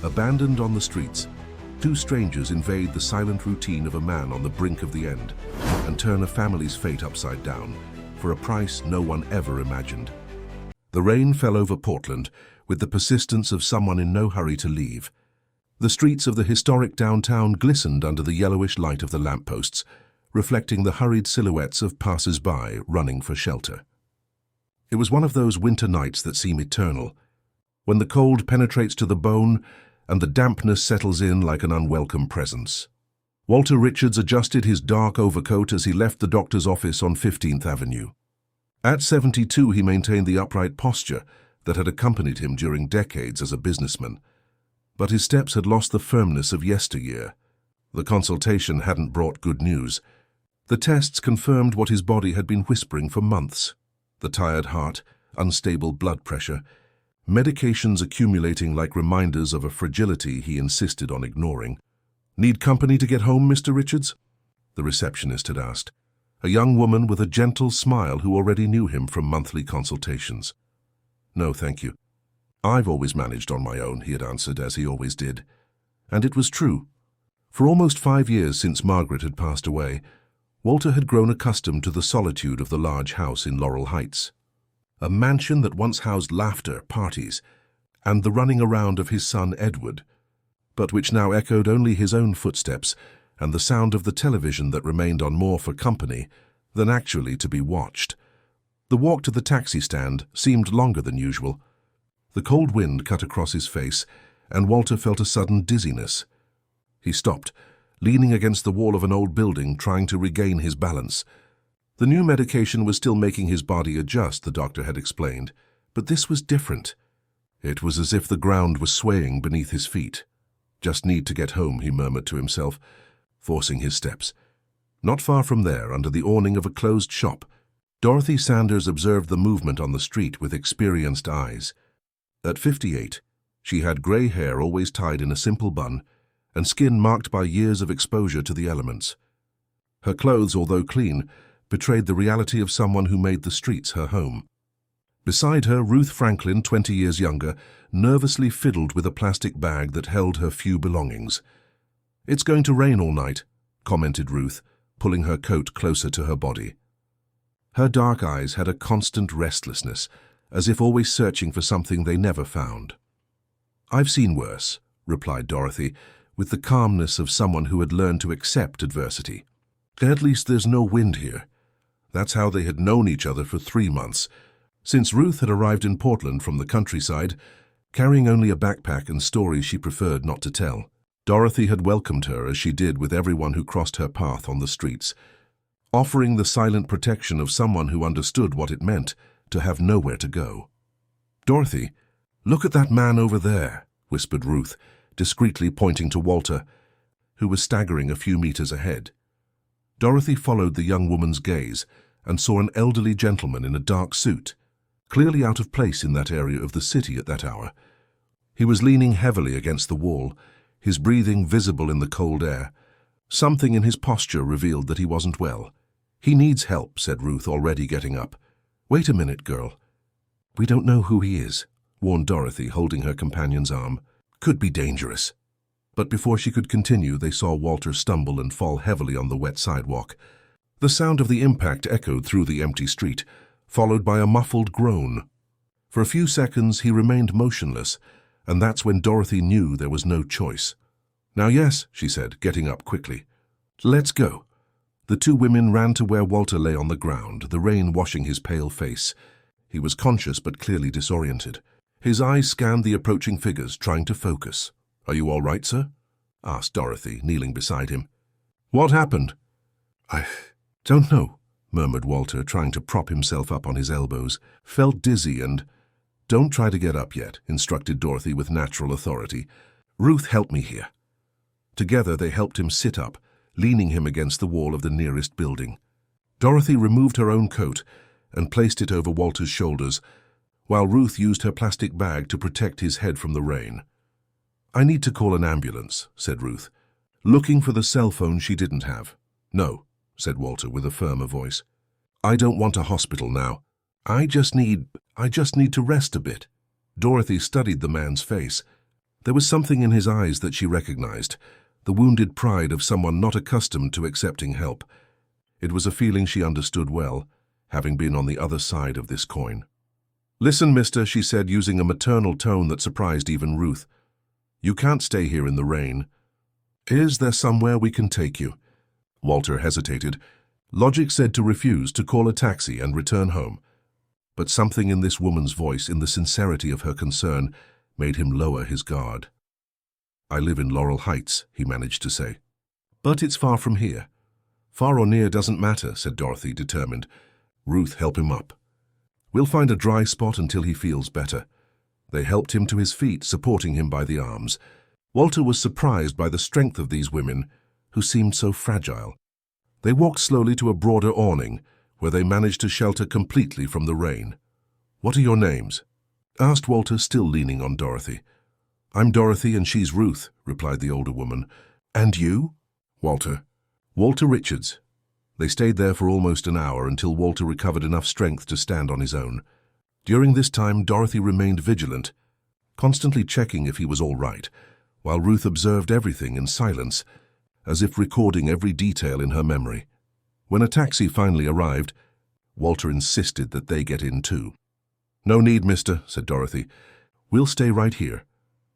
Abandoned on the streets, two strangers invade the silent routine of a man on the brink of the end and turn a family's fate upside down for a price no one ever imagined. The rain fell over Portland with the persistence of someone in no hurry to leave. The streets of the historic downtown glistened under the yellowish light of the lampposts, reflecting the hurried silhouettes of passers-by running for shelter. It was one of those winter nights that seem eternal, when the cold penetrates to the bone and the dampness settles in like an unwelcome presence. Walter Richards adjusted his dark overcoat as he left the doctor's office on 15th Avenue. At 72, he maintained the upright posture that had accompanied him during decades as a businessman, but his steps had lost the firmness of yesteryear. The consultation hadn't brought good news. The tests confirmed what his body had been whispering for months: the tired heart, unstable blood pressure, medications accumulating like reminders of a fragility he insisted on ignoring. "Need company to get home, Mr. Richards?" the receptionist had asked, a young woman with a gentle smile who already knew him from monthly consultations. "No, thank you. I've always managed on my own," he had answered, as he always did. And it was true. For almost 5 years since Margaret had passed away, Walter had grown accustomed to the solitude of the large house in Laurel Heights. A mansion that once housed laughter, parties, and the running around of his son Edward, but which now echoed only his own footsteps and the sound of the television that remained on more for company than actually to be watched. The walk to the taxi stand seemed longer than usual. The cold wind cut across his face, and Walter felt a sudden dizziness. He stopped, leaning against the wall of an old building, trying to regain his balance. The new medication was still making his body adjust, the doctor had explained, but this was different. It was as if the ground was swaying beneath his feet. "Just need to get home," he murmured to himself, forcing his steps. Not far from there, under the awning of a closed shop, Dorothy Sanders observed the movement on the street with experienced eyes. At 58, she had grey hair always tied in a simple bun and skin marked by years of exposure to the elements. Her clothes, although clean, betrayed the reality of someone who made the streets her home. Beside her, Ruth Franklin, 20 years younger, nervously fiddled with a plastic bag that held her few belongings. "It's going to rain all night," commented Ruth, pulling her coat closer to her body. Her dark eyes had a constant restlessness, as if always searching for something they never found. "I've seen worse," replied Dorothy, with the calmness of someone who had learned to accept adversity. "At least there's no wind here." That's how they had known each other for 3 months, since Ruth had arrived in Portland from the countryside, carrying only a backpack and stories she preferred not to tell. Dorothy had welcomed her as she did with everyone who crossed her path on the streets, offering the silent protection of someone who understood what it meant to have nowhere to go. "Dorothy, look at that man over there," whispered Ruth, discreetly pointing to Walter, who was staggering a few meters ahead. Dorothy followed the young woman's gaze and saw an elderly gentleman in a dark suit, clearly out of place in that area of the city at that hour. He was leaning heavily against the wall, his breathing visible in the cold air. Something in his posture revealed that he wasn't well. "He needs help," said Ruth, already getting up. "Wait a minute, girl." "We don't know who he is," warned Dorothy, holding her companion's arm. "Could be dangerous." But before she could continue, they saw Walter stumble and fall heavily on the wet sidewalk. The sound of the impact echoed through the empty street, followed by a muffled groan. For a few seconds he remained motionless, and that's when Dorothy knew there was no choice. "Now yes," she said, getting up quickly. "Let's go." The two women ran to where Walter lay on the ground, the rain washing his pale face. He was conscious but clearly disoriented. His eyes scanned the approaching figures, trying to focus. "Are you all right, sir?" asked Dorothy, kneeling beside him. "What happened?" "I don't know," murmured Walter, trying to prop himself up on his elbows. "Felt dizzy and—" "Don't try to get up yet," instructed Dorothy with natural authority. "Ruth, help me here." Together they helped him sit up, leaning him against the wall of the nearest building. Dorothy removed her own coat and placed it over Walter's shoulders, while Ruth used her plastic bag to protect his head from the rain. "I need to call an ambulance," said Ruth, looking for the cell phone she didn't have. "No," said Walter with a firmer voice. "I don't want a hospital now. I just need to rest a bit." Dorothy studied the man's face. There was something in his eyes that she recognized, the wounded pride of someone not accustomed to accepting help. It was a feeling she understood well, having been on the other side of this coin. "Listen, mister," she said, using a maternal tone that surprised even Ruth. "You can't stay here in the rain. Is there somewhere we can take you?" Walter hesitated. Logic said to refuse, to call a taxi and return home. But something in this woman's voice, in the sincerity of her concern, made him lower his guard. "I live in Laurel Heights," he managed to say. "But it's far from here." "Far or near doesn't matter," said Dorothy, determined. "Ruth, help him up. We'll find a dry spot until he feels better." They helped him to his feet, supporting him by the arms. Walter was surprised by the strength of these women, who seemed so fragile. They walked slowly to a broader awning, where they managed to shelter completely from the rain. "What are your names?" asked Walter, still leaning on Dorothy. "I'm Dorothy and she's Ruth," replied the older woman. "And you?" "Walter." "Walter Richards." They stayed there for almost an hour until Walter recovered enough strength to stand on his own. During this time, Dorothy remained vigilant, constantly checking if he was all right, while Ruth observed everything in silence, as if recording every detail in her memory. When a taxi finally arrived, Walter insisted that they get in too. "No need, mister," said Dorothy. "We'll stay right here."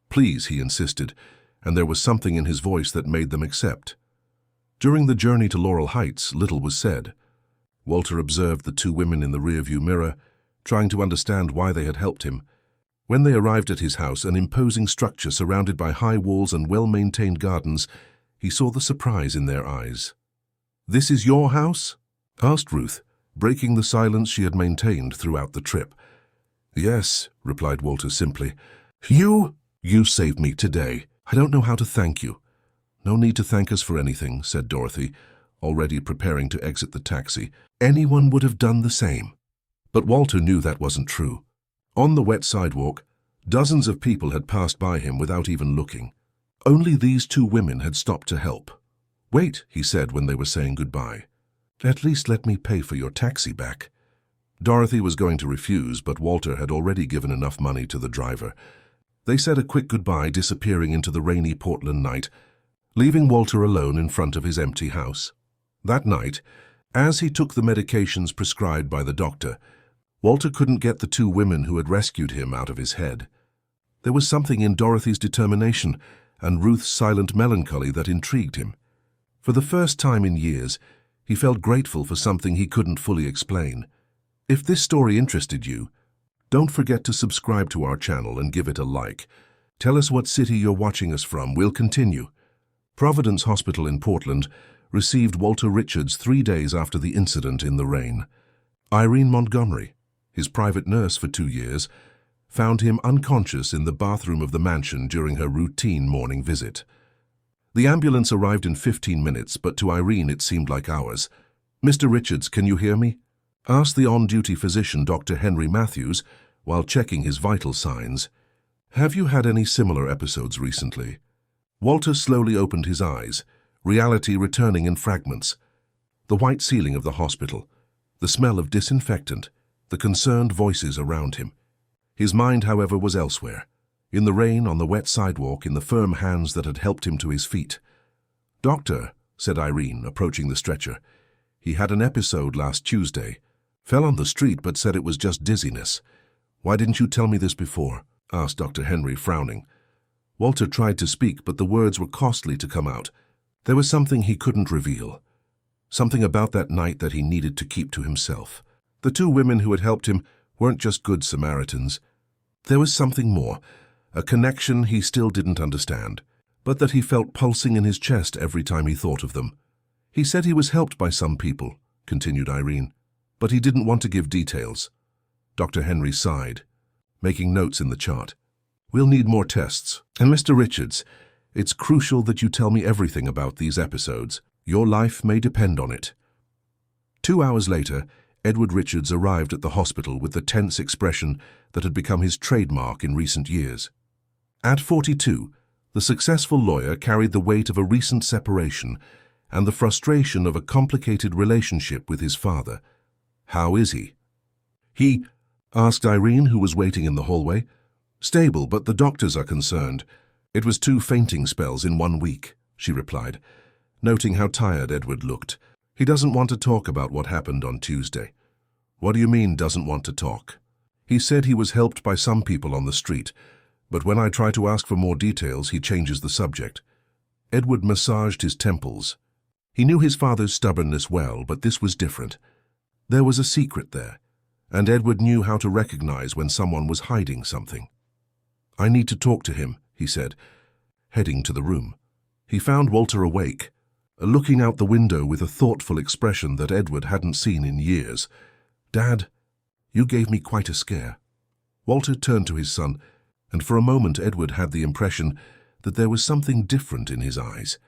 "Please," he insisted, and there was something in his voice that made them accept. During the journey to Laurel Heights, little was said. Walter observed the two women in the rearview mirror, trying to understand why they had helped him. When they arrived at his house, an imposing structure surrounded by high walls and well-maintained gardens, he saw the surprise in their eyes. "This is your house?" asked Ruth, breaking the silence she had maintained throughout the trip. "Yes," replied Walter simply. You saved me today. I don't know how to thank you." "No need to thank us for anything," said Dorothy, already preparing to exit the taxi. "Anyone would have done the same." But Walter knew that wasn't true. On the wet sidewalk, dozens of people had passed by him without even looking. Only these two women had stopped to help. "Wait," he said when they were saying goodbye. "At least let me pay for your taxi back." Dorothy was going to refuse, but Walter had already given enough money to the driver. They said a quick goodbye, disappearing into the rainy Portland night, leaving Walter alone in front of his empty house. That night, as he took the medications prescribed by the doctor, Walter couldn't get the two women who had rescued him out of his head. There was something in Dorothy's determination and Ruth's silent melancholy that intrigued him. For the first time in years, he felt grateful for something he couldn't fully explain. If this story interested you, don't forget to subscribe to our channel and give it a like. Tell us what city you're watching us from. We'll continue. Providence Hospital in Portland received Walter Richards 3 days after the incident in the rain. Irene Montgomery, his private nurse for 2 years, found him unconscious in the bathroom of the mansion during her routine morning visit. The ambulance arrived in 15 minutes, but to Irene it seemed like hours. "Mr. Richards, can you hear me?" asked the on-duty physician, Dr. Henry Matthews, while checking his vital signs. "Have you had any similar episodes recently?" Walter slowly opened his eyes, reality returning in fragments. The white ceiling of the hospital, the smell of disinfectant, the concerned voices around him. His mind, however, was elsewhere, in the rain, on the wet sidewalk, in the firm hands that had helped him to his feet. "Doctor," said Irene, approaching the stretcher, "he had an episode last Tuesday. Fell on the street but said it was just dizziness." "Why didn't you tell me this before?" asked Dr. Henry, frowning. Walter tried to speak, but the words were costly to come out. There was something he couldn't reveal. Something about that night that he needed to keep to himself. The two women who had helped him weren't just good Samaritans. There was something more, a connection he still didn't understand, but that he felt pulsing in his chest every time he thought of them. "He said he was helped by some people," continued Irene, "but he didn't want to give details." Dr. Henry sighed, making notes in the chart. "We'll need more tests. And Mr. Richards, it's crucial that you tell me everything about these episodes. Your life may depend on it." 2 hours later, Edward Richards arrived at the hospital with the tense expression that had become his trademark in recent years. At 42, the successful lawyer carried the weight of a recent separation and the frustration of a complicated relationship with his father. "How is he?" He asked Irene, who was waiting in the hallway. "Stable, but the doctors are concerned. It was 2 fainting spells in 1 week, she replied, noting how tired Edward looked. He doesn't want to talk about what happened on Tuesday. What do you mean, doesn't want to talk? He said he was helped by some people on the street, but when I try to ask for more details, he changes the subject. Edward massaged his temples. He knew his father's stubbornness well, but this was different. There was a secret there, and Edward knew how to recognize when someone was hiding something. I need to talk to him, he said, heading to the room. He found Walter awake, looking out the window with a thoughtful expression that Edward hadn't seen in years. Dad, you gave me quite a scare. Walter turned to his son, and for a moment Edward had the impression that there was something different in his eyes,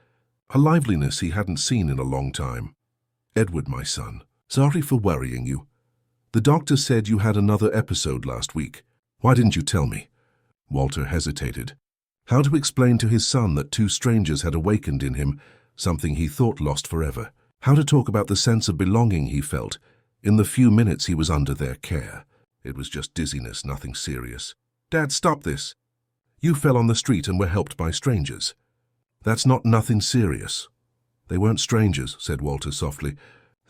a liveliness he hadn't seen in a long time. Edward, my son, sorry for worrying you. The doctor said you had another episode last week. Why didn't you tell me? Walter hesitated. How to explain to his son that 2 strangers had awakened in him something he thought lost forever? How to talk about the sense of belonging he felt in the few minutes he was under their care? It was just dizziness, nothing serious. Dad, stop this. You fell on the street and were helped by strangers. That's not nothing serious. They weren't strangers, said Walter softly.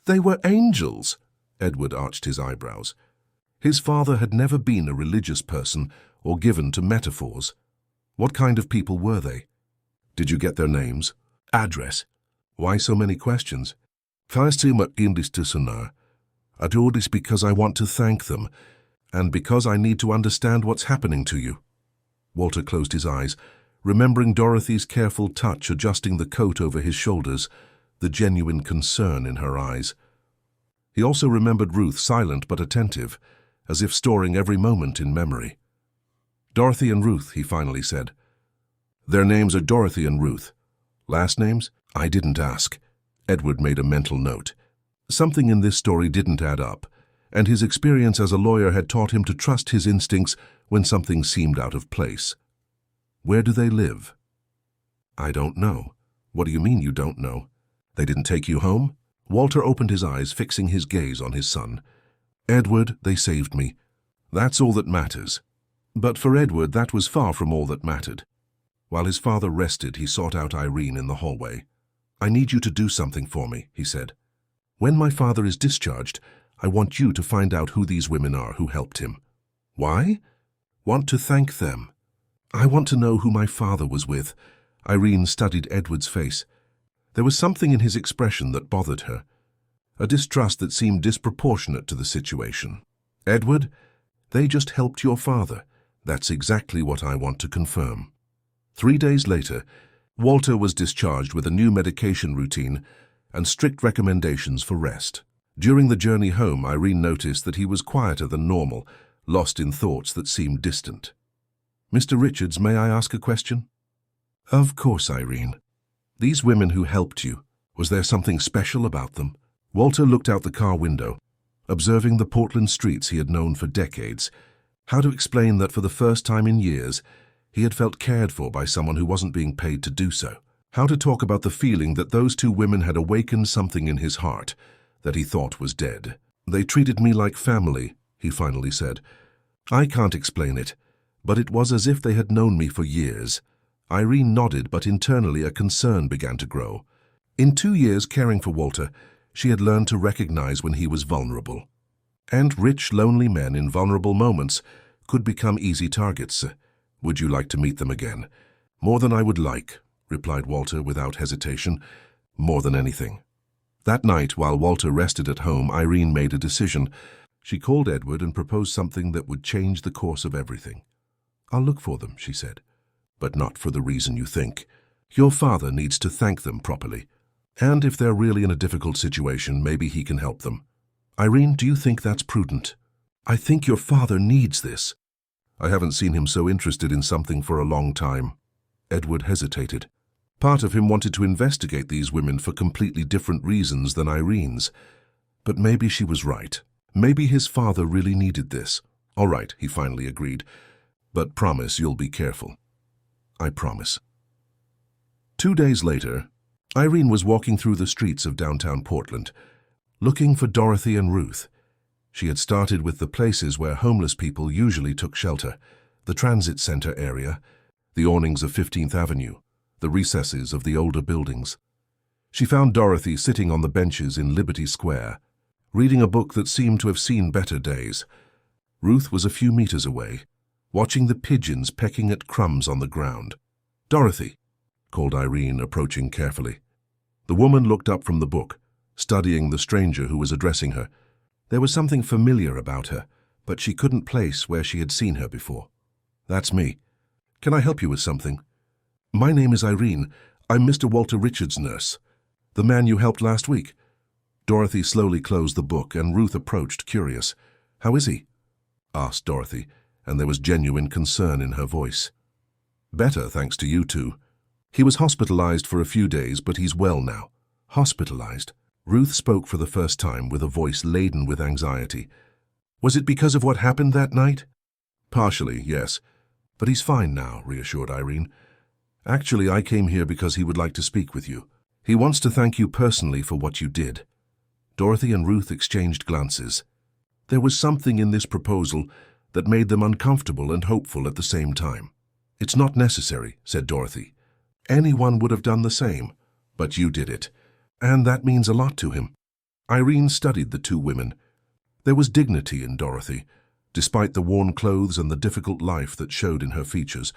They were angels. Edward arched his eyebrows. His father had never been a religious person or given to metaphors. What kind of people were they? Did you get their names? Address? Why so many questions? First, I do this because I want to thank them, and because I need to understand what's happening to you. Walter closed his eyes, remembering Dorothy's careful touch adjusting the coat over his shoulders, the genuine concern in her eyes. He also remembered Ruth, silent but attentive, as if storing every moment in memory. Dorothy and Ruth, he finally said. Their names are Dorothy and Ruth. Last names? I didn't ask. Edward made a mental note. Something in this story didn't add up, and his experience as a lawyer had taught him to trust his instincts when something seemed out of place. Where do they live? I don't know. What do you mean you don't know? They didn't take you home? Walter opened his eyes, fixing his gaze on his son. Edward, they saved me. That's all that matters. But for Edward, that was far from all that mattered. While his father rested, he sought out Irene in the hallway. I need you to do something for me, he said. When my father is discharged, I want you to find out who these women are who helped him. Why? Want to thank them. I want to know who my father was with. Irene studied Edward's face. There was something in his expression that bothered her, a distrust that seemed disproportionate to the situation. Edward, they just helped your father. That's exactly what I want to confirm. 3 days later, Walter was discharged with a new medication routine and strict recommendations for rest. During the journey home, Irene noticed that he was quieter than normal, lost in thoughts that seemed distant. Mr. Richards, may I ask a question? Of course, Irene. These women who helped you, was there something special about them? Walter looked out the car window, observing the Portland streets he had known for decades. How to explain that for the first time in years, he had felt cared for by someone who wasn't being paid to do so? How to talk about the feeling that those 2 women had awakened something in his heart that he thought was dead? They treated me like family, he finally said. I can't explain it, but it was as if they had known me for years. Irene nodded, but internally a concern began to grow. In 2 years caring for Walter, she had learned to recognize when he was vulnerable. And rich, lonely men in vulnerable moments could become easy targets. Would you like to meet them again? More than I would like, replied Walter without hesitation. More than anything. That night, while Walter rested at home, Irene made a decision. She called Edward and proposed something that would change the course of everything. I'll look for them, she said, but not for the reason you think. Your father needs to thank them properly. And if they're really in a difficult situation, maybe he can help them. Irene, do you think that's prudent? I think your father needs this. I haven't seen him so interested in something for a long time. Edward hesitated. Part of him wanted to investigate these women for completely different reasons than Irene's. But maybe she was right. Maybe his father really needed this. All right, he finally agreed. But promise you'll be careful. I promise. 2 days later, Irene was walking through the streets of downtown Portland, looking for Dorothy and Ruth. She had started with the places where homeless people usually took shelter, the transit center area, the awnings of 15th Avenue, the recesses of the older buildings. She found Dorothy sitting on the benches in Liberty Square, reading a book that seemed to have seen better days. Ruth was a few meters away, watching the pigeons pecking at crumbs on the ground. "Dorothy," called Irene, approaching carefully. The woman looked up from the book, studying the stranger who was addressing her. There was something familiar about her, but she couldn't place where she had seen her before. "That's me. Can I help you with something?" "My name is Irene. I'm Mr. Walter Richards' nurse. The man you helped last week." Dorothy slowly closed the book, and Ruth approached, curious. "How is he?" asked Dorothy, and there was genuine concern in her voice. "Better, thanks to you two. He was hospitalized for a few days, but he's well now." "Hospitalized?" Ruth spoke for the first time with a voice laden with anxiety. "Was it because of what happened that night?" "Partially, yes. But he's fine now," reassured Irene. "Actually, I came here because he would like to speak with you. He wants to thank you personally for what you did." Dorothy and Ruth exchanged glances. There was something in this proposal that made them uncomfortable and hopeful at the same time. "It's not necessary," said Dorothy. "Anyone would have done the same, but you did it, and that means a lot to him." Irene studied the two women. There was dignity in Dorothy, despite the worn clothes and the difficult life that showed in her features.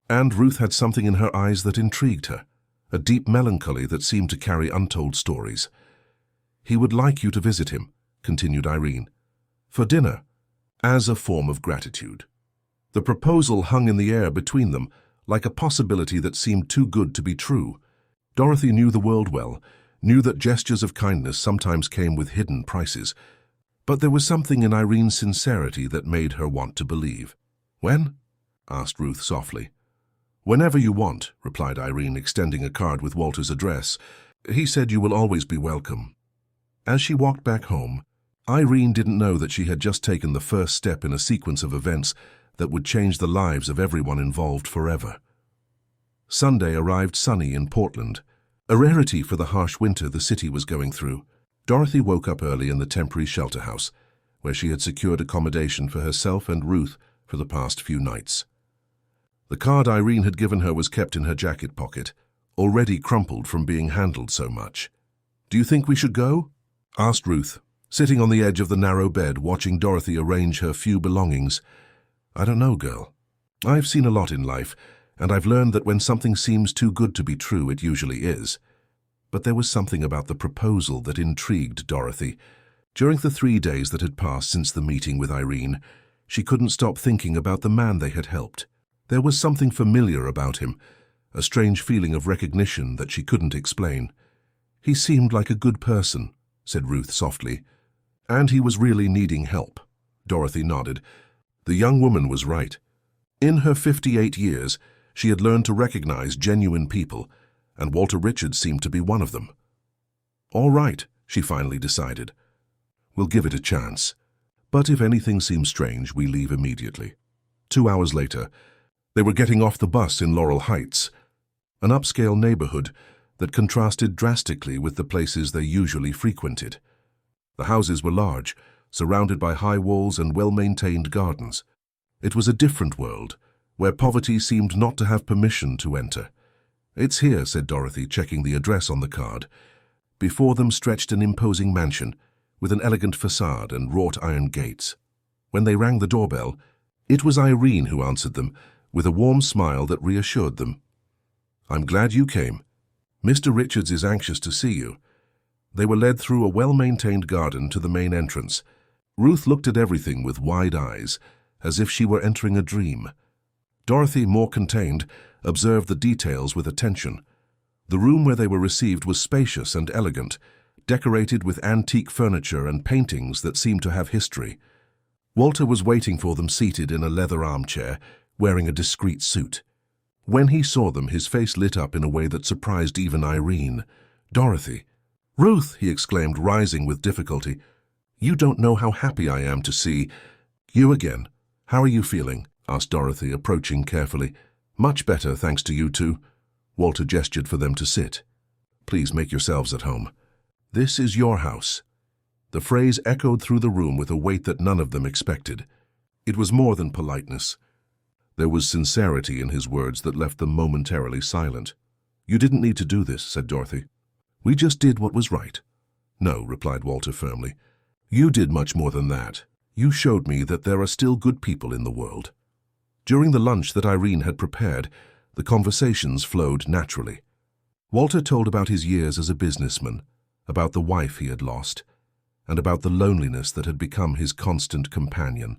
And Ruth had something in her eyes that intrigued her, a deep melancholy that seemed to carry untold stories. "He would like you to visit him," continued Irene, "for dinner, as a form of gratitude." The proposal hung in the air between them, like a possibility that seemed too good to be true. Dorothy knew the world well, knew that gestures of kindness sometimes came with hidden prices. But there was something in Irene's sincerity that made her want to believe. "When?" asked Ruth softly. "Whenever you want," replied Irene, extending a card with Walter's address. "He said you will always be welcome." As she walked back home, Irene didn't know that she had just taken the first step in a sequence of events that would change the lives of everyone involved forever. Sunday arrived sunny in Portland, a rarity for the harsh winter the city was going through. Dorothy woke up early in the temporary shelter house, where she had secured accommodation for herself and Ruth for the past few nights. The card Irene had given her was kept in her jacket pocket, already crumpled from being handled so much. "Do you think we should go?" asked Ruth, sitting on the edge of the narrow bed, watching Dorothy arrange her few belongings. "I don't know, girl. I've seen a lot in life, and I've learned that when something seems too good to be true, it usually is." But there was something about the proposal that intrigued Dorothy. During the 3 days that had passed since the meeting with Irene, she couldn't stop thinking about the man they had helped. There was something familiar about him, a strange feeling of recognition that she couldn't explain. "He seemed like a good person," said Ruth softly. "And he was really needing help." Dorothy nodded. The young woman was right. In her 58 years, she had learned to recognize genuine people, and Walter Richards seemed to be one of them. "All right," she finally decided. "We'll give it a chance. But if anything seems strange, we leave immediately." 2 hours later, they were getting off the bus in Laurel Heights, an upscale neighborhood that contrasted drastically with the places they usually frequented. The houses were large, surrounded by high walls and well-maintained gardens. It was a different world, where poverty seemed not to have permission to enter. "It's here," said Dorothy, checking the address on the card. Before them stretched an imposing mansion, with an elegant facade and wrought iron gates. When they rang the doorbell, it was Irene who answered them, with a warm smile that reassured them. "I'm glad you came. Mr. Richards is anxious to see you." They were led through a well-maintained garden to the main entrance. Ruth looked at everything with wide eyes, as if she were entering a dream. Dorothy, more contained, observed the details with attention. The room where they were received was spacious and elegant, decorated with antique furniture and paintings that seemed to have history. Walter was waiting for them seated in a leather armchair, wearing a discreet suit. When he saw them, his face lit up in a way that surprised even Irene. "Dorothy." "Ruth," he exclaimed, rising with difficulty. "You don't know how happy I am to see you again. How are you feeling?" asked Dorothy, approaching carefully. "Much better, thanks to you two." Walter gestured for them to sit. "Please make yourselves at home. This is your house." The phrase echoed through the room with a weight that none of them expected. It was more than politeness. There was sincerity in his words that left them momentarily silent. "You didn't need to do this," said Dorothy. "We just did what was right." "No," replied Walter firmly. "You did much more than that. You showed me that there are still good people in the world." During the lunch that Irene had prepared, the conversations flowed naturally. Walter told about his years as a businessman, about the wife he had lost, and about the loneliness that had become his constant companion.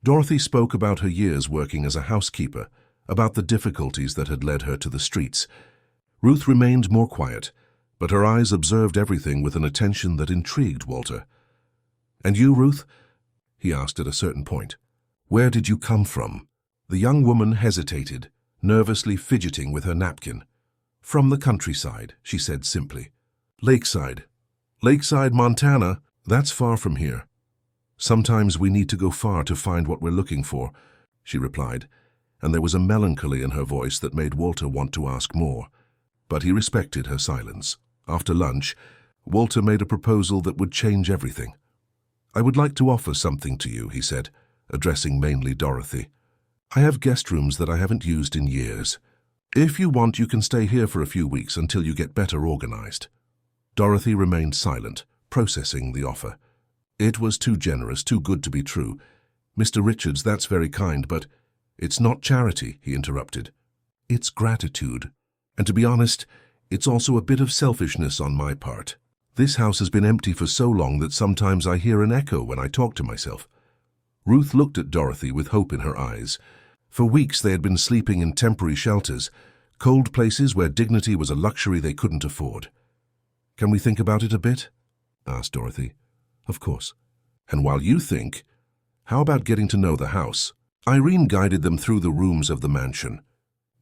Dorothy spoke about her years working as a housekeeper, about the difficulties that had led her to the streets. Ruth remained more quiet, but her eyes observed everything with an attention that intrigued Walter. "And you, Ruth?" he asked at a certain point. "Where did you come from?" The young woman hesitated, nervously fidgeting with her napkin. "From the countryside," she said simply. "Lakeside. Lakeside, Montana? That's far from here." "Sometimes we need to go far to find what we're looking for," she replied, and there was a melancholy in her voice that made Walter want to ask more. But he respected her silence. After lunch, Walter made a proposal that would change everything. "I would like to offer something to you," he said, addressing mainly Dorothy. "I have guest rooms that I haven't used in years. If you want, you can stay here for a few weeks until you get better organized." Dorothy remained silent, processing the offer. It was too generous, too good to be true. "Mr. Richards, that's very kind, but—" "It's not charity," he interrupted. "It's gratitude. And to be honest, it's also a bit of selfishness on my part. This house has been empty for so long that sometimes I hear an echo when I talk to myself." Ruth looked at Dorothy with hope in her eyes. For weeks they had been sleeping in temporary shelters, cold places where dignity was a luxury they couldn't afford. "Can we think about it a bit?" asked Dorothy. "Of course. And while you think, how about getting to know the house?" Irene guided them through the rooms of the mansion.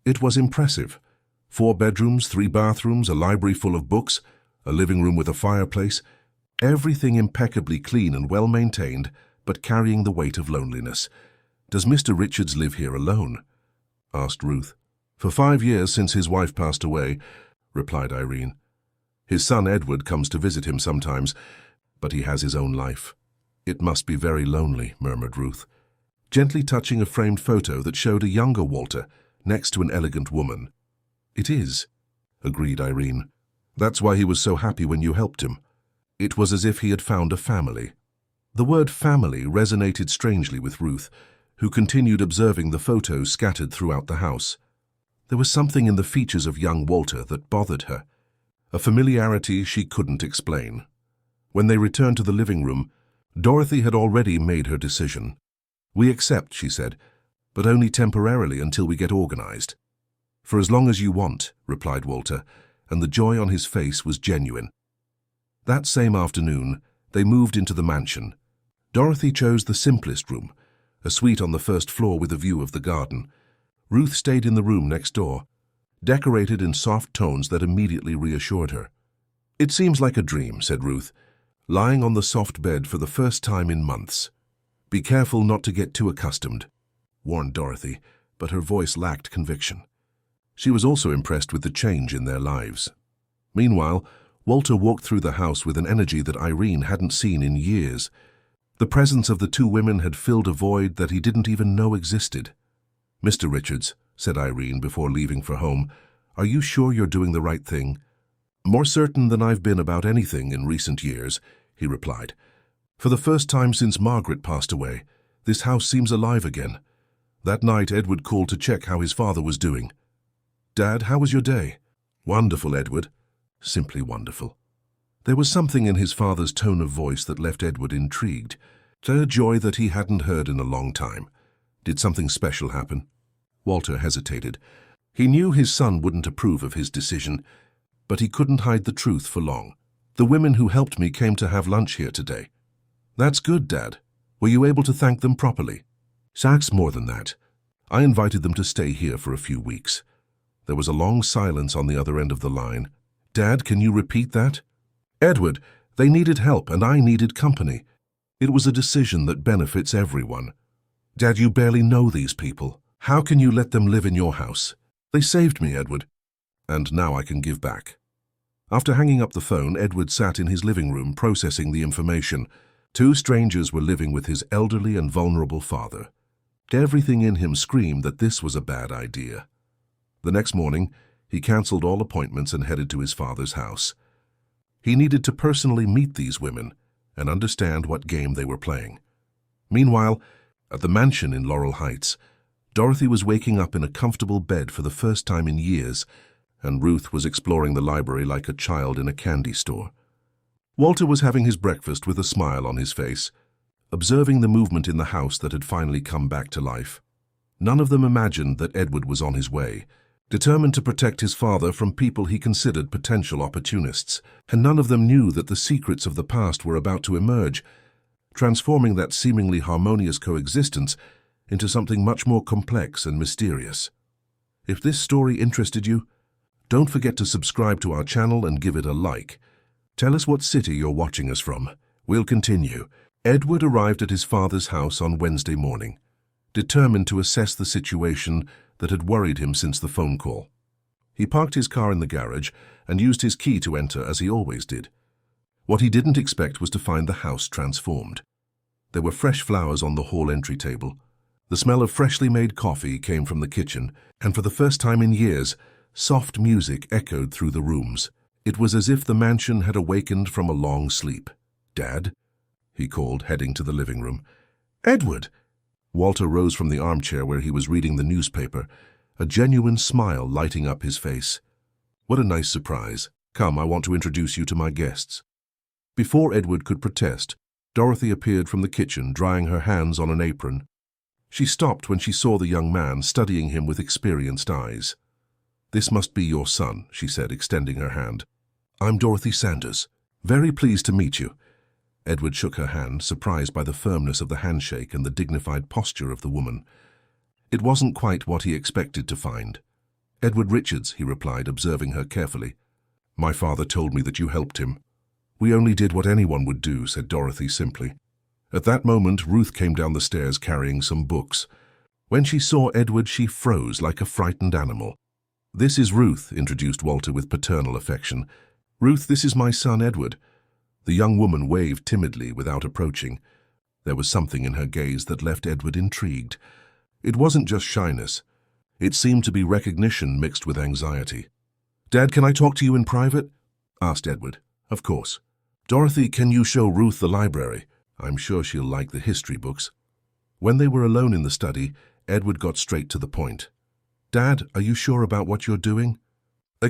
It was impressive. 4 bedrooms, 3 bathrooms, a library full of books, a living room with a fireplace, everything impeccably clean and well-maintained, but carrying the weight of loneliness. "Does Mr. Richards live here alone?" asked Ruth. "For 5 years since his wife passed away," replied Irene. "His son Edward comes to visit him sometimes, but he has his own life." "It must be very lonely," murmured Ruth, gently touching a framed photo that showed a younger Walter next to an elegant woman. "It is," agreed Irene. "That's why he was so happy when you helped him. It was as if he had found a family." The word family resonated strangely with Ruth, who continued observing the photos scattered throughout the house. There was something in the features of young Walter that bothered her, a familiarity she couldn't explain. When they returned to the living room, Dorothy had already made her decision. "We accept," she said, "but only temporarily until we get organized." "For as long as you want," replied Walter, and the joy on his face was genuine. That same afternoon, they moved into the mansion. Dorothy chose the simplest room, a suite on the first floor with a view of the garden. Ruth stayed in the room next door, decorated in soft tones that immediately reassured her. "It seems like a dream," said Ruth, lying on the soft bed for the first time in months. "Be careful not to get too accustomed," warned Dorothy, but her voice lacked conviction. She was also impressed with the change in their lives. Meanwhile, Walter walked through the house with an energy that Irene hadn't seen in years. The presence of the 2 women had filled a void that he didn't even know existed. "Mr. Richards," said Irene before leaving for home, "are you sure you're doing the right thing?" "More certain than I've been about anything in recent years," he replied. "For the first time since Margaret passed away, this house seems alive again. That night Edward called to check how his father was doing. 'Dad, how was your day?' 'Wonderful, Edward.' 'Simply wonderful.'" There was something in his father's tone of voice that left Edward intrigued, a joy that he hadn't heard in a long time. Did something special happen? Walter hesitated. He knew his son wouldn't approve of his decision, but he couldn't hide the truth for long. "The women who helped me came to have lunch here today." "That's good, Dad. Were you able to thank them properly?" "Sachs, more than that. I invited them to stay here for a few weeks." There was a long silence on the other end of the line. "Dad, can you repeat that?" "Edward, they needed help and I needed company. It was a decision that benefits everyone." "Dad, you barely know these people. How can you let them live in your house? They saved me, Edward. And now I can give back." After hanging up the phone, Edward sat in his living room processing the information. 2 strangers were living with his elderly and vulnerable father. Everything in him screamed that this was a bad idea. The next morning, he cancelled all appointments and headed to his father's house. He needed to personally meet these women and understand what game they were playing. Meanwhile, at the mansion in Laurel Heights, Dorothy was waking up in a comfortable bed for the first time in years, and Ruth was exploring the library like a child in a candy store. Walter was having his breakfast with a smile on his face, observing the movement in the house that had finally come back to life. None of them imagined that Edward was on his way, determined to protect his father from people he considered potential opportunists, and none of them knew that the secrets of the past were about to emerge, transforming that seemingly harmonious coexistence into something much more complex and mysterious. If this story interested you, don't forget to subscribe to our channel and give it a like. Tell us what city you're watching us from. We'll continue. Edward arrived at his father's house on Wednesday morning, determined to assess the situation that had worried him since the phone call. He parked his car in the garage and used his key to enter as he always did. What he didn't expect was to find the house transformed. There were fresh flowers on the hall entry table. The smell of freshly made coffee came from the kitchen, and for the first time in years, soft music echoed through the rooms. It was as if the mansion had awakened from a long sleep. "Dad?" he called, heading to the living room. "Edward!" Walter rose from the armchair where he was reading the newspaper, a genuine smile lighting up his face. "What a nice surprise. Come, I want to introduce you to my guests." Before Edward could protest, Dorothy appeared from the kitchen, drying her hands on an apron. She stopped when she saw the young man, studying him with experienced eyes. "This must be your son," she said, extending her hand. "I'm Dorothy Sanders. Very pleased to meet you." Edward shook her hand, surprised by the firmness of the handshake and the dignified posture of the woman. It wasn't quite what he expected to find. "Edward Richards," he replied, observing her carefully. "My father told me that you helped him." "We only did what anyone would do," said Dorothy simply. At that moment, Ruth came down the stairs carrying some books. When she saw Edward, she froze like a frightened animal. "This is Ruth," introduced Walter with paternal affection. "Ruth, this is my son, Edward." The young woman waved timidly without approaching. There was something in her gaze that left Edward intrigued. It wasn't just shyness. It seemed to be recognition mixed with anxiety. "Dad, can I talk to you in private?" asked Edward. "Of course." "Dorothy, can you show Ruth the library? I'm sure she'll like the history books." When they were alone in the study, Edward got straight to the point. "Dad, are you sure about what you're doing?"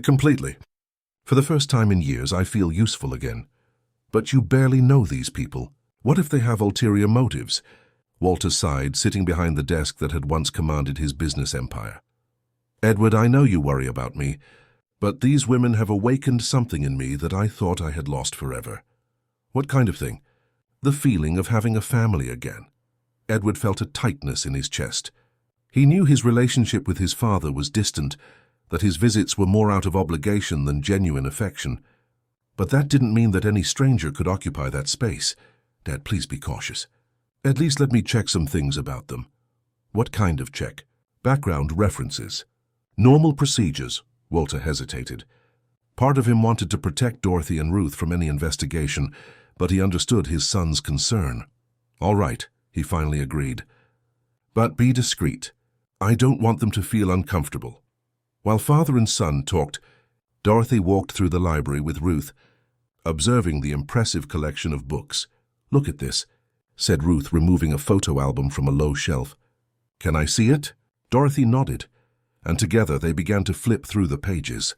Completely. For the first time in years, I feel useful again. But you barely know these people. What if they have ulterior motives?" Walter sighed, sitting behind the desk that had once commanded his business empire. "Edward, I know you worry about me, but these women have awakened something in me that I thought I had lost forever." "What kind of thing?" "The feeling of having a family again." Edward felt a tightness in his chest. He knew his relationship with his father was distant, that his visits were more out of obligation than genuine affection. But that didn't mean that any stranger could occupy that space. "Dad, please be cautious. At least let me check some things about them." "What kind of check?" "Background references." "Normal procedures." Walter hesitated. Part of him wanted to protect Dorothy and Ruth from any investigation, but he understood his son's concern. "All right," he finally agreed. "But be discreet. I don't want them to feel uncomfortable." While father and son talked, Dorothy walked through the library with Ruth, observing the impressive collection of books. "Look at this," said Ruth, removing a photo album from a low shelf. "Can I see it?" Dorothy nodded, and together they began to flip through the pages.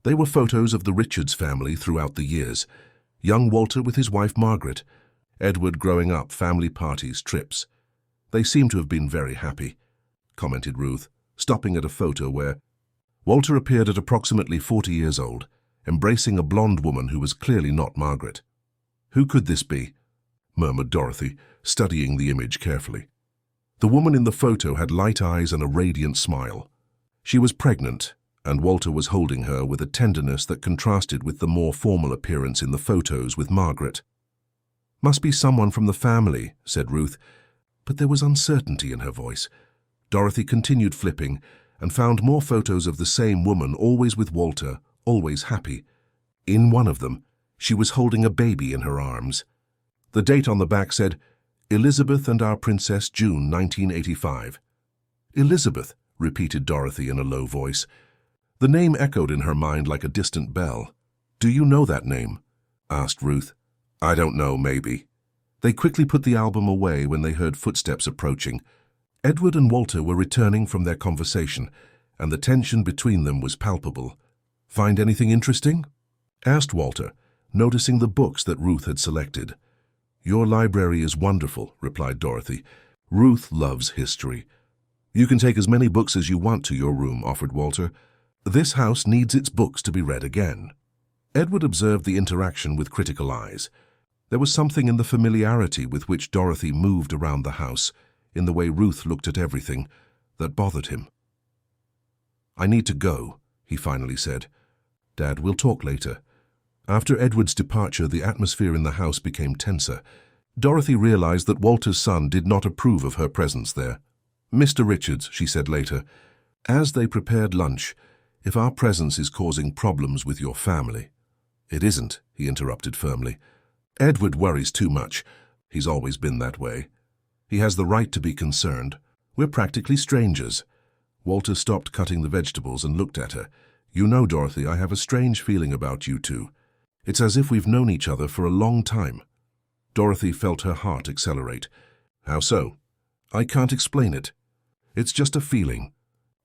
They were photos of the Richards family throughout the years. Young Walter with his wife Margaret, Edward growing up, family parties, trips. "They seem to have been very happy," commented Ruth, stopping at a photo where Walter appeared at approximately 40 years old, embracing a blonde woman who was clearly not Margaret. "Who could this be?" murmured Dorothy, studying the image carefully. The woman in the photo had light eyes and a radiant smile. She was pregnant, and Walter was holding her with a tenderness that contrasted with the more formal appearance in the photos with Margaret. "Must be someone from the family," said Ruth, but there was uncertainty in her voice. Dorothy continued flipping and found more photos of the same woman, always with Walter, always happy. In one of them, she was holding a baby in her arms. The date on the back said, Elizabeth and Our Princess, June 1985. Elizabeth, repeated Dorothy in a low voice. The name echoed in her mind like a distant bell. Do you know that name? Asked Ruth. I don't know, maybe. They quickly put the album away when they heard footsteps approaching. Edward and Walter were returning from their conversation, and the tension between them was palpable. Find anything interesting? Asked Walter, noticing the books that Ruth had selected. Your library is wonderful, replied Dorothy. Ruth loves history. You can take as many books as you want to your room, offered Walter. This house needs its books to be read again. Edward observed the interaction with critical eyes. There was something in the familiarity with which Dorothy moved around the house, in the way Ruth looked at everything, that bothered him. I need to go, he finally said. Dad, we'll talk later. After Edward's departure, the atmosphere in the house became tenser. Dorothy realized that Walter's son did not approve of her presence there. Mr. Richards, she said later, as they prepared lunch, if our presence is causing problems with your family. It isn't, he interrupted firmly. Edward worries too much. He's always been that way. He has the right to be concerned. We're practically strangers. Walter stopped cutting the vegetables and looked at her. You know, Dorothy, I have a strange feeling about you two. It's as if we've known each other for a long time. Dorothy felt her heart accelerate. How so? I can't explain it. It's just a feeling.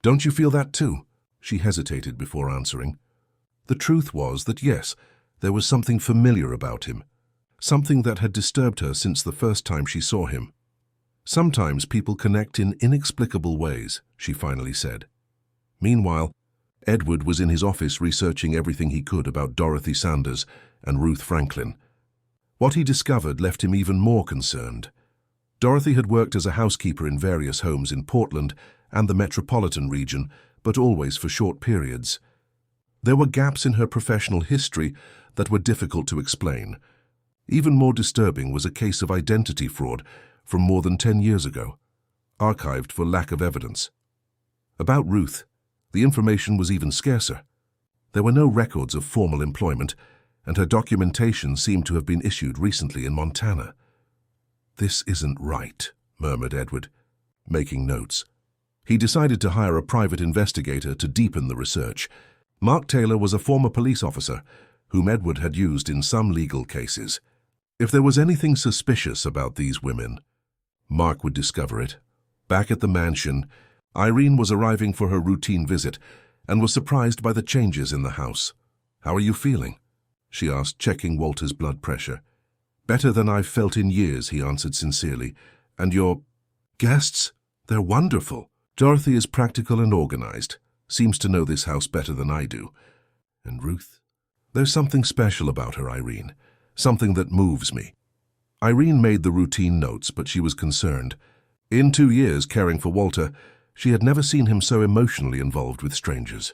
Don't you feel that too? She hesitated before answering. The truth was that yes, there was something familiar about him. Something that had disturbed her since the first time she saw him. Sometimes people connect in inexplicable ways, she finally said. Meanwhile, Edward was in his office researching everything he could about Dorothy Sanders and Ruth Franklin. What he discovered left him even more concerned. Dorothy had worked as a housekeeper in various homes in Portland and the metropolitan region, but always for short periods. There were gaps in her professional history that were difficult to explain. Even more disturbing was a case of identity fraud from more than 10 years ago, archived for lack of evidence. About Ruth, the information was even scarcer. There were no records of formal employment, and her documentation seemed to have been issued recently in Montana. This isn't right, murmured Edward, making notes. He decided to hire a private investigator to deepen the research. Mark Taylor was a former police officer whom Edward had used in some legal cases. If there was anything suspicious about these women, Mark would discover it. Back at the mansion, Irene was arriving for her routine visit and was surprised by the changes in the house. How are you feeling? She asked, checking Walter's blood pressure. Better than I've felt in years, he answered sincerely. And your guests? They're wonderful. Dorothy is practical and organized, seems to know this house better than I do. And Ruth? There's something special about her, Irene. Something that moves me. Irene made the routine notes, but she was concerned. In 2 years caring for Walter, she had never seen him so emotionally involved with strangers.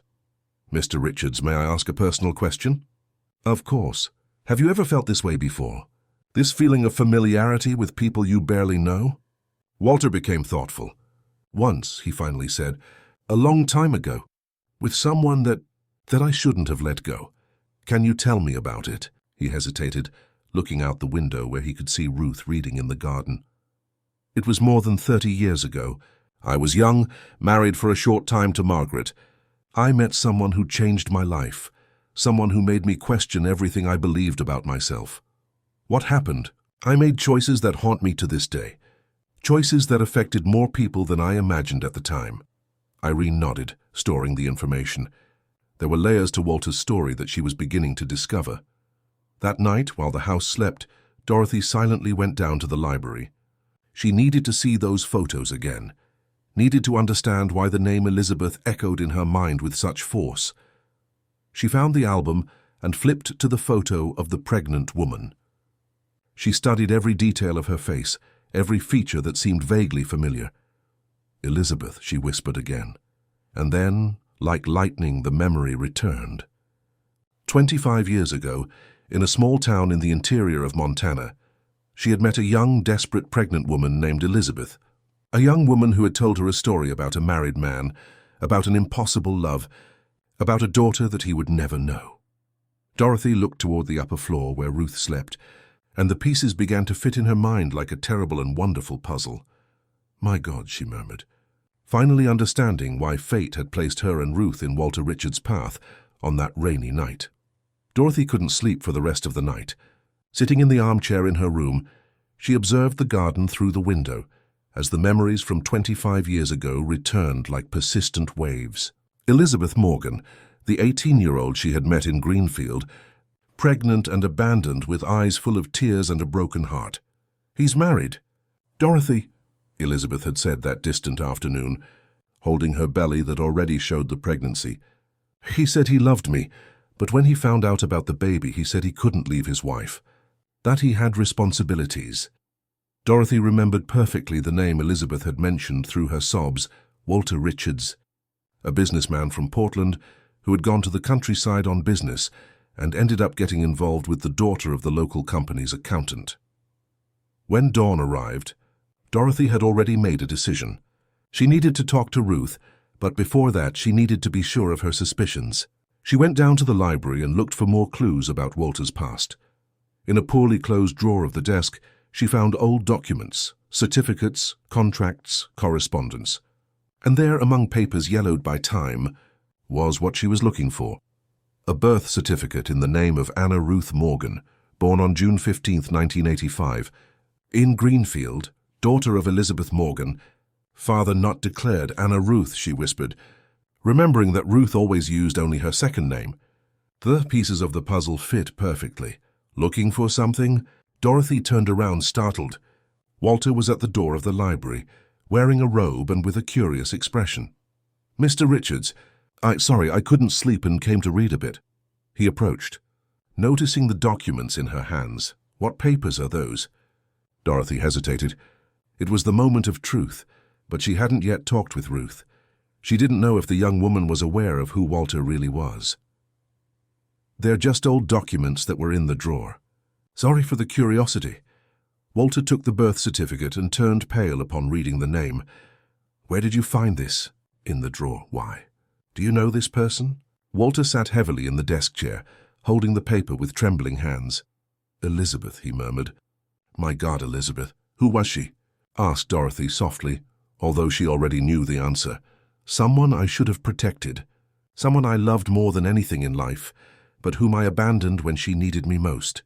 Mr. Richards, may I ask a personal question? Of course. Have you ever felt this way before? This feeling of familiarity with people you barely know? Walter became thoughtful. Once, he finally said, a long time ago, with someone that I shouldn't have let go. Can you tell me about it? He hesitated, looking out the window where he could see Ruth reading in the garden. It was more than 30 years ago. I was young, married for a short time to Margaret. I met someone who changed my life, someone who made me question everything I believed about myself. What happened? I made choices that haunt me to this day, choices that affected more people than I imagined at the time. Irene nodded, storing the information. There were layers to Walter's story that she was beginning to discover. That night, while the house slept, Dorothy silently went down to the library. She needed to see those photos again, needed to understand why the name Elizabeth echoed in her mind with such force. She found the album and flipped to the photo of the pregnant woman. She studied every detail of her face, every feature that seemed vaguely familiar. Elizabeth, she whispered again. And then, like lightning, the memory returned. 25 years ago, in a small town in the interior of Montana, she had met a young, desperate pregnant woman named Elizabeth. A young woman who had told her a story about a married man, about an impossible love, about a daughter that he would never know. Dorothy looked toward the upper floor where Ruth slept, and the pieces began to fit in her mind like a terrible and wonderful puzzle. "My God," she murmured, finally understanding why fate had placed her and Ruth in Walter Richards' path on that rainy night. Dorothy couldn't sleep for the rest of the night. Sitting in the armchair in her room, she observed the garden through the window as the memories from 25 years ago returned like persistent waves. Elizabeth Morgan, the 18-year-old she had met in Greenfield, pregnant and abandoned with eyes full of tears and a broken heart. "He's married." "Dorothy," Elizabeth had said that distant afternoon, holding her belly that already showed the pregnancy. "He said he loved me, but when he found out about the baby, he said he couldn't leave his wife, that he had responsibilities." Dorothy remembered perfectly the name Elizabeth had mentioned through her sobs, Walter Richards, a businessman from Portland who had gone to the countryside on business and ended up getting involved with the daughter of the local company's accountant. When dawn arrived, Dorothy had already made a decision. She needed to talk to Ruth, but before that she needed to be sure of her suspicions. She went down to the library and looked for more clues about Walter's past. In a poorly closed drawer of the desk, she found old documents, certificates, contracts, correspondence. And there, among papers yellowed by time, was what she was looking for. A birth certificate in the name of Anna Ruth Morgan, born on June 15, 1985, in Greenfield, daughter of Elizabeth Morgan, father not declared, Anna Ruth, she whispered, remembering that Ruth always used only her second name. The pieces of the puzzle fit perfectly. Looking for something, Dorothy turned around startled. Walter was at the door of the library, wearing a robe and with a curious expression. "Mr. Richards, sorry, I couldn't sleep and came to read a bit." He approached, noticing the documents in her hands. "What papers are those?" Dorothy hesitated. It was the moment of truth, but she hadn't yet talked with Ruth. She didn't know if the young woman was aware of who Walter really was. "They're just old documents that were in the drawer." "Sorry for the curiosity." Walter took the birth certificate and turned pale upon reading the name. "Where did you find this?" "In the drawer." "Why? Do you know this person?" Walter sat heavily in the desk chair, holding the paper with trembling hands. "Elizabeth," he murmured. "My God, Elizabeth. Who was she?" asked Dorothy softly, although she already knew the answer. "Someone I should have protected. Someone I loved more than anything in life, but whom I abandoned when she needed me most."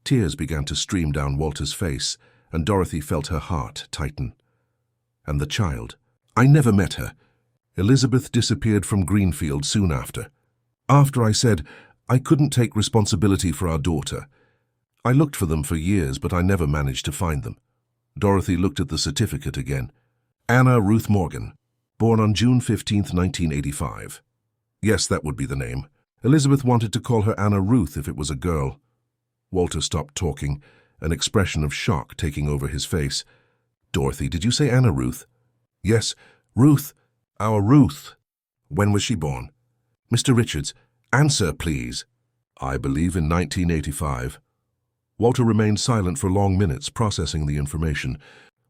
Tears began to stream down Walter's face, and Dorothy felt her heart tighten. "And the child? I never met her. Elizabeth disappeared from Greenfield soon after. After I said I couldn't take responsibility for our daughter. I looked for them for years, but I never managed to find them." Dorothy looked at the certificate again. "Anna Ruth Morgan, born on June 15, 1985. Yes, that would be the name. Elizabeth wanted to call her Anna Ruth if it was a girl." Walter stopped talking, an expression of shock taking over his face. "Dorothy, did you say Anna Ruth?" "Yes, Ruth. Our Ruth." "When was she born?" "Mr. Richards, answer, please." "I believe in 1985. Walter remained silent for long minutes, processing the information.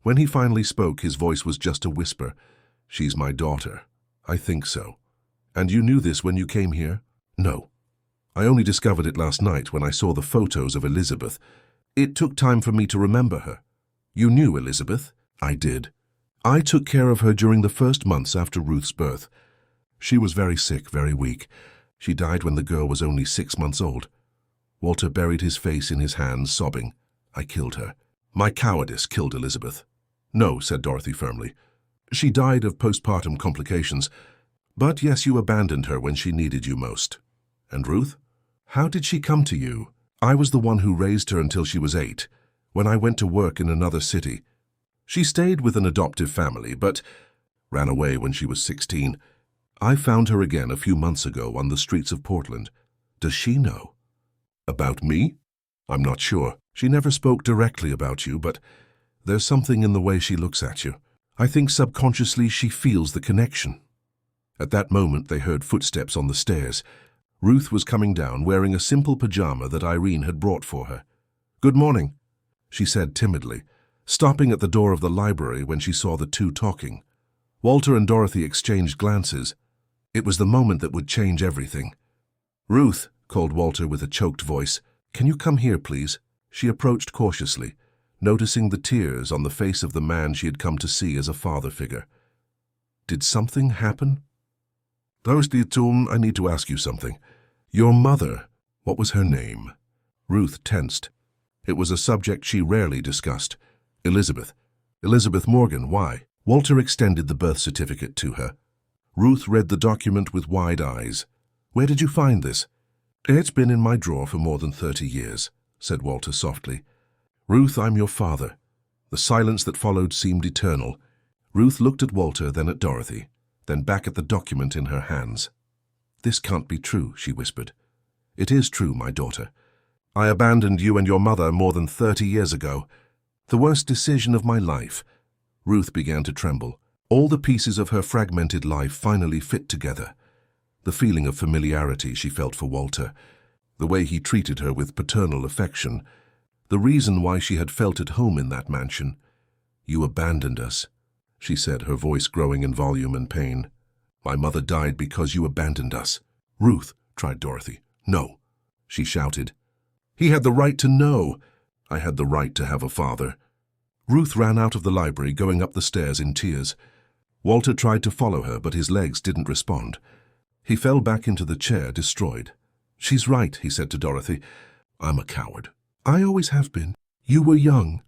When he finally spoke, his voice was just a whisper. "She's my daughter. I think so." "And you knew this when you came here?" "No. I only discovered it last night when I saw the photos of Elizabeth. It took time for me to remember her." "You knew Elizabeth?" "I did. I took care of her during the first months after Ruth's birth. She was very sick, very weak. She died when the girl was only 6 months old." Walter buried his face in his hands, sobbing. "I killed her. My cowardice killed Elizabeth." "No," said Dorothy firmly. "She died of postpartum complications. But yes, you abandoned her when she needed you most." "And Ruth? How did she come to you?" "I was the one who raised her until she was 8, when I went to work in another city. She stayed with an adoptive family, but ran away when she was 16. I found her again a few months ago on the streets of Portland." "Does she know?" "About me? I'm not sure. She never spoke directly about you, but there's something in the way she looks at you. I think subconsciously she feels the connection." At that moment they heard footsteps on the stairs. Ruth was coming down wearing a simple pajama that Irene had brought for her. "Good morning," she said timidly, stopping at the door of the library when she saw the two talking. Walter and Dorothy exchanged glances. It was the moment that would change everything. "Ruth," called Walter with a choked voice, "can you come here, please?" She approached cautiously, noticing the tears on the face of the man she had come to see as a father figure. Did something happen? Tom, I need to ask you something. Your mother, what was her name? Ruth tensed. It was a subject she rarely discussed. Elizabeth. Elizabeth Morgan, why? Walter extended the birth certificate to her. Ruth read the document with wide eyes. Where did you find this? It's been in my drawer for more than 30 years, said Walter softly. Ruth, I'm your father. The silence that followed seemed eternal. Ruth looked at Walter, then at Dorothy, then back at the document in her hands. This can't be true, she whispered. It is true, my daughter. I abandoned you and your mother more than 30 years ago. The worst decision of my life. Ruth began to tremble. All the pieces of her fragmented life finally fit together. The feeling of familiarity she felt for Walter, the way he treated her with paternal affection, the reason why she had felt at home in that mansion. You abandoned us, she said, her voice growing in volume and pain. My mother died because you abandoned us. Ruth, cried Dorothy. No, she shouted. He had the right to know. I had the right to have a father. Ruth ran out of the library, going up the stairs in tears. Walter tried to follow her, but his legs didn't respond. He fell back into the chair, destroyed. She's right, he said to Dorothy. I'm a coward. I always have been. You were young.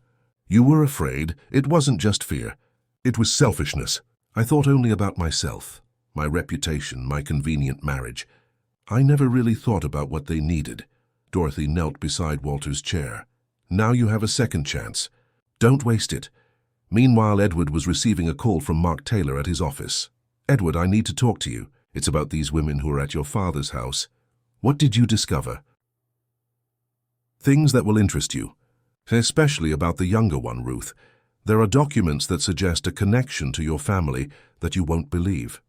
You were afraid. It wasn't just fear. It was selfishness. I thought only about myself, my reputation, my convenient marriage. I never really thought about what they needed. Dorothy knelt beside Walter's chair. Now you have a second chance. Don't waste it. Meanwhile, Edward was receiving a call from Mark Taylor at his office. Edward, I need to talk to you. It's about these women who are at your father's house. What did you discover? Things that will interest you, especially about the younger one, Ruth. There are documents that suggest a connection to your family that you won't believe.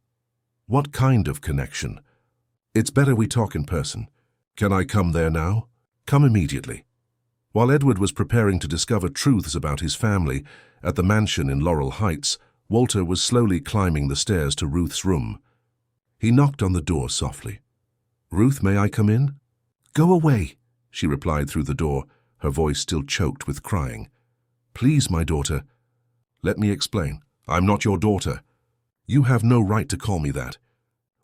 What kind of connection? It's better we talk in person. Can I come there now? Come immediately. While Edward was preparing to discover truths about his family at the mansion in Laurel Heights, Walter was slowly climbing the stairs to Ruth's room. He knocked on the door softly. Ruth, may I come in? Go away, she replied through the door, her voice still choked with crying. Please, my daughter. Let me explain. I'm not your daughter. You have no right to call me that.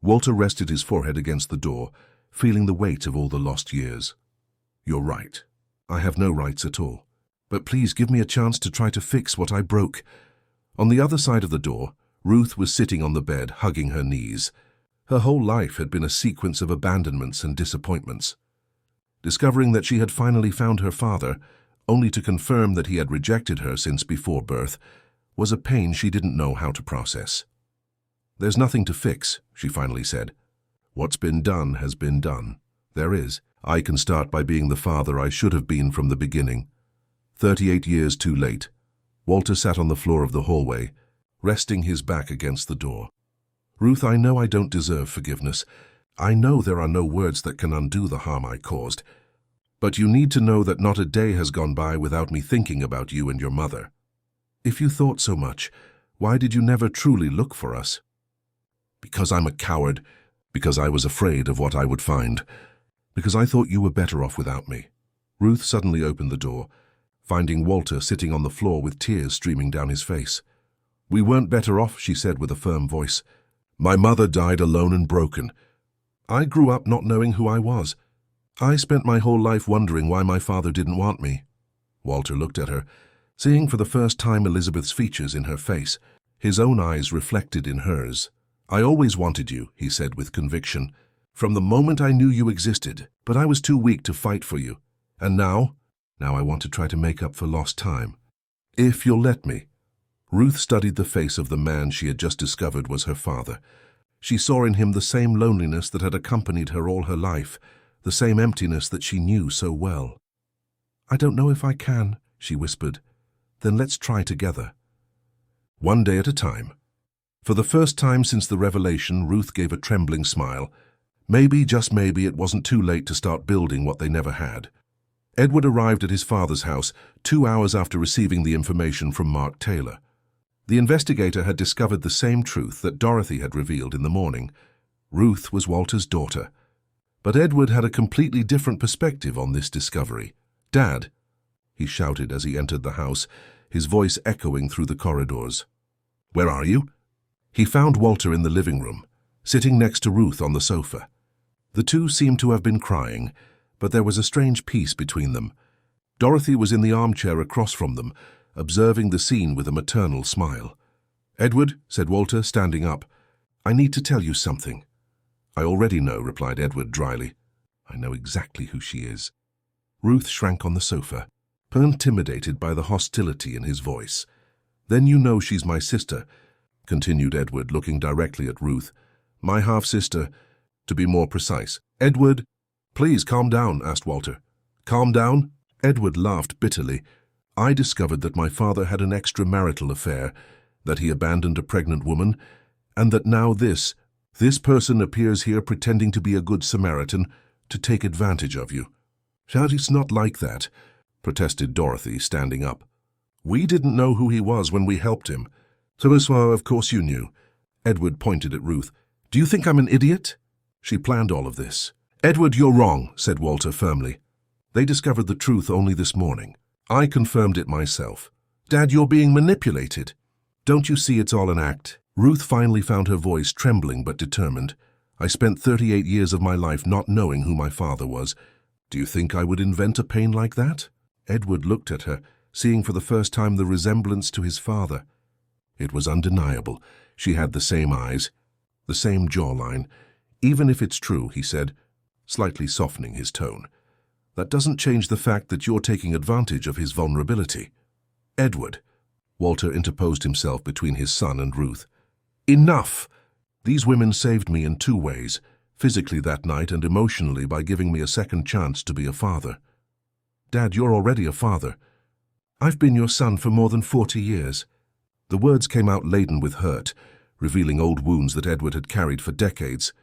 Walter rested his forehead against the door, feeling the weight of all the lost years. You're right. I have no rights at all. But please give me a chance to try to fix what I broke. On the other side of the door, Ruth was sitting on the bed, hugging her knees. Her whole life had been a sequence of abandonments and disappointments. Discovering that she had finally found her father, only to confirm that he had rejected her since before birth, was a pain she didn't know how to process. There's nothing to fix, she finally said. What's been done has been done. There is. I can start by being the father I should have been from the beginning. 38 years too late. Walter sat on the floor of the hallway, resting his back against the door. Ruth, I know I don't deserve forgiveness. I know there are no words that can undo the harm I caused. But you need to know that not a day has gone by without me thinking about you and your mother. If you thought so much, why did you never truly look for us? Because I'm a coward, because I was afraid of what I would find, because I thought you were better off without me. Ruth suddenly opened the door, finding Walter sitting on the floor with tears streaming down his face. We weren't better off, she said with a firm voice. My mother died alone and broken. I grew up not knowing who I was. I spent my whole life wondering why my father didn't want me. Walter looked at her, seeing for the first time Elizabeth's features in her face, his own eyes reflected in hers. I always wanted you, he said with conviction, from the moment I knew you existed, but I was too weak to fight for you. And now I want to try to make up for lost time. If you'll let me. Ruth studied the face of the man she had just discovered was her father. She saw in him the same loneliness that had accompanied her all her life, the same emptiness that she knew so well. I don't know if I can, she whispered. Then let's try together. One day at a time. For the first time since the revelation, Ruth gave a trembling smile. Maybe, just maybe, it wasn't too late to start building what they never had. Edward arrived at his father's house 2 hours after receiving the information from Mark Taylor. The investigator had discovered the same truth that Dorothy had revealed in the morning. Ruth was Walter's daughter. But Edward had a completely different perspective on this discovery. Dad, he shouted as he entered the house, his voice echoing through the corridors. "Where are you?" He found Walter in the living room, sitting next to Ruth on the sofa. The two seemed to have been crying, but there was a strange peace between them. Dorothy was in the armchair across from them, observing the scene with a maternal smile. "Edward," said Walter, standing up, "I need to tell you something." "I already know," replied Edward dryly. "I know exactly who she is." Ruth shrank on the sofa, intimidated by the hostility in his voice. "Then you know she's my sister," continued Edward, looking directly at Ruth. "My half-sister, to be more precise." "Edward, please calm down," asked Walter. "Calm down?" Edward laughed bitterly. "I discovered that my father had an extramarital affair, that he abandoned a pregnant woman, and that now this person appears here pretending to be a good Samaritan to take advantage of you." "It's not like that," protested Dorothy, standing up. "We didn't know who he was when we helped him." "So, of course you knew." Edward pointed at Ruth. "Do you think I'm an idiot?" "She planned all of this." "Edward, you're wrong," said Walter firmly. "They discovered the truth only this morning. I confirmed it myself." "Dad, you're being manipulated." "Don't you see it's all an act?" Ruth finally found her voice trembling but determined. "I spent 38 years of my life not knowing who my father was. Do you think I would invent a pain like that?" Edward looked at her, seeing for the first time the resemblance to his father. It was undeniable. She had the same eyes, the same jawline. "Even if it's true," he said, slightly softening his tone, "that doesn't change the fact that you're taking advantage of his vulnerability." "Edward," Walter interposed himself between his son and Ruth. "Enough! These women saved me in two ways, physically that night and emotionally by giving me a second chance to be a father." "Dad, you're already a father." "I've been your son for more than 40 years. The words came out laden with hurt, revealing old wounds that Edward had carried for decades.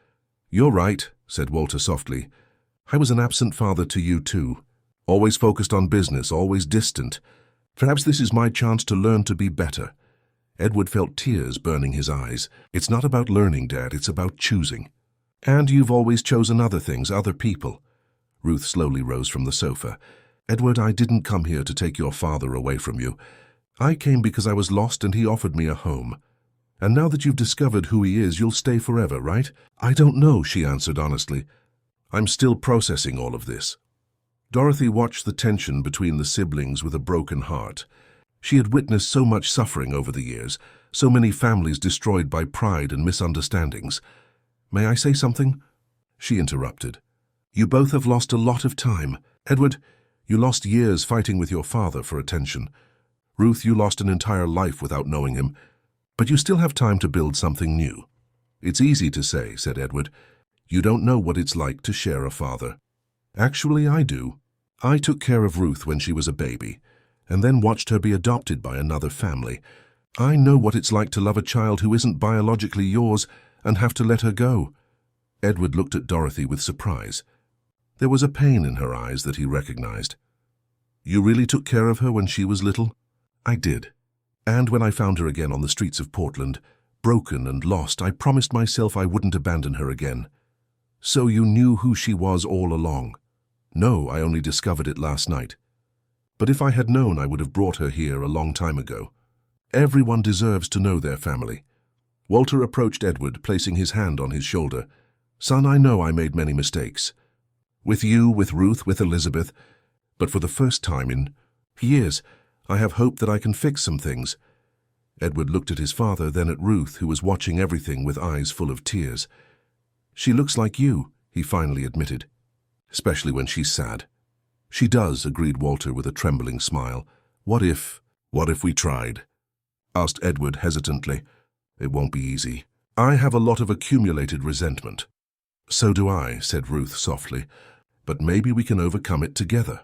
"You're right," said Walter softly. "I was an absent father to you too. Always focused on business, always distant. Perhaps this is my chance to learn to be better." Edward felt tears burning his eyes. "It's not about learning, Dad, it's about choosing. And you've always chosen other things, other people." Ruth slowly rose from the sofa. "Edward, I didn't come here to take your father away from you. I came because I was lost and he offered me a home. And now that you've discovered who he is, you'll stay forever, right?" "I don't know," she answered honestly. "I'm still processing all of this." Dorothy watched the tension between the siblings with a broken heart. She had witnessed so much suffering over the years, so many families destroyed by pride and misunderstandings. "May I say something?" She interrupted. "You both have lost a lot of time. Edward, you lost years fighting with your father for attention. Ruth, you lost an entire life without knowing him. But you still have time to build something new." "It's easy to say," said Edward. "You don't know what it's like to share a father." "Actually, I do. I took care of Ruth when she was a baby, and then watched her be adopted by another family. I know what it's like to love a child who isn't biologically yours and have to let her go." Edward looked at Dorothy with surprise. There was a pain in her eyes that he recognized. "You really took care of her when she was little?" "I did. And when I found her again on the streets of Portland, broken and lost, I promised myself I wouldn't abandon her again." "So you knew who she was all along?" "No, I only discovered it last night. But if I had known, I would have brought her here a long time ago. Everyone deserves to know their family." Walter approached Edward, placing his hand on his shoulder. "Son, I know I made many mistakes. With you, with Ruth, with Elizabeth. But for the first time in years, I have hope that I can fix some things." Edward looked at his father, then at Ruth, who was watching everything with eyes full of tears. "She looks like you," he finally admitted. "Especially when she's sad." "She does," agreed Walter with a trembling smile. What if we tried?" asked Edward hesitantly. "It won't be easy. I have a lot of accumulated resentment." "So do I," said Ruth softly. "But maybe we can overcome it together."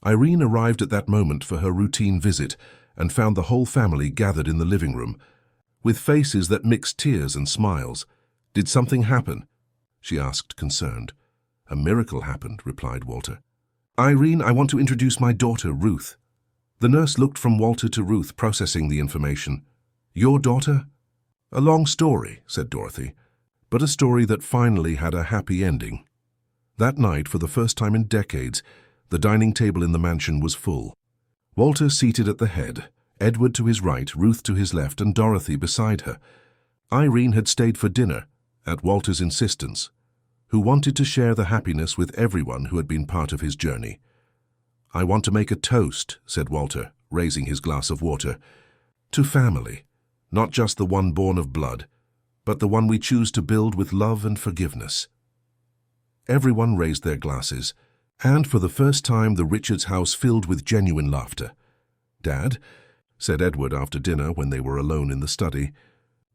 Irene arrived at that moment for her routine visit and found the whole family gathered in the living room, with faces that mixed tears and smiles. "Did something happen?" she asked, concerned. "A miracle happened," replied Walter. "Irene, I want to introduce my daughter, Ruth." The nurse looked from Walter to Ruth, processing the information. "Your daughter?" "A long story," said Dorothy, "but a story that finally had a happy ending." That night, for the first time in decades, the dining table in the mansion was full. Walter seated at the head, Edward to his right, Ruth to his left, and Dorothy beside her. Irene had stayed for dinner, at Walter's insistence, who wanted to share the happiness with everyone who had been part of his journey. "I want to make a toast," said Walter, raising his glass of water, "to family, not just the one born of blood, but the one we choose to build with love and forgiveness." Everyone raised their glasses, and for the first time the Richards house filled with genuine laughter. "Dad," said Edward after dinner when they were alone in the study,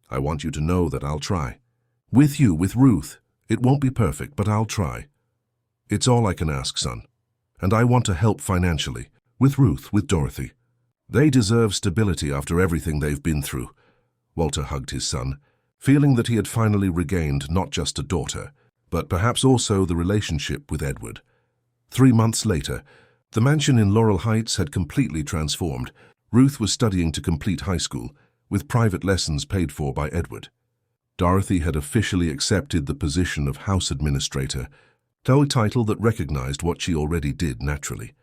"I want you to know that I'll try. With you, with Ruth. It won't be perfect, but I'll try. It's all I can ask, son. And I want to help financially, with Ruth, with Dorothy. They deserve stability after everything they've been through." Walter hugged his son, feeling that he had finally regained not just a daughter, but perhaps also the relationship with Edward. 3 months later, the mansion in Laurel Heights had completely transformed. Ruth was studying to complete high school, with private lessons paid for by Edward. Dorothy had officially accepted the position of house administrator, a title that recognized what she already did naturally.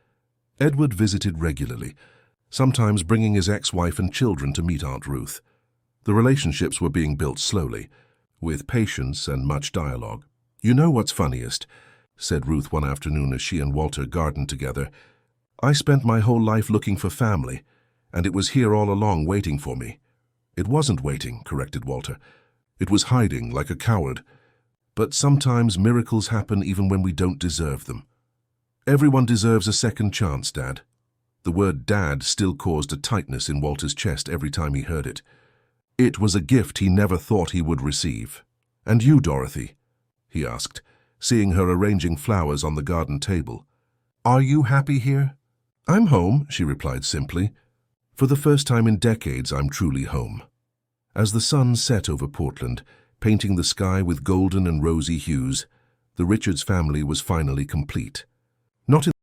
Edward visited regularly, sometimes bringing his ex-wife and children to meet Aunt Ruth. The relationships were being built slowly, with patience and much dialogue. "You know what's funniest?" said Ruth one afternoon as she and Walter gardened together. "I spent my whole life looking for family, and it was here all along waiting for me." "It wasn't waiting," corrected Walter. "It was hiding like a coward. But sometimes miracles happen even when we don't deserve them. Everyone deserves a second chance, Dad." The word "Dad" still caused a tightness in Walter's chest every time he heard it. It was a gift he never thought he would receive. "And you, Dorothy?" he asked, seeing her arranging flowers on the garden table. "Are you happy here?" "I'm home," she replied simply. "For the first time in decades, I'm truly home." As the sun set over Portland, painting the sky with golden and rosy hues, the Richards family was finally complete. Not in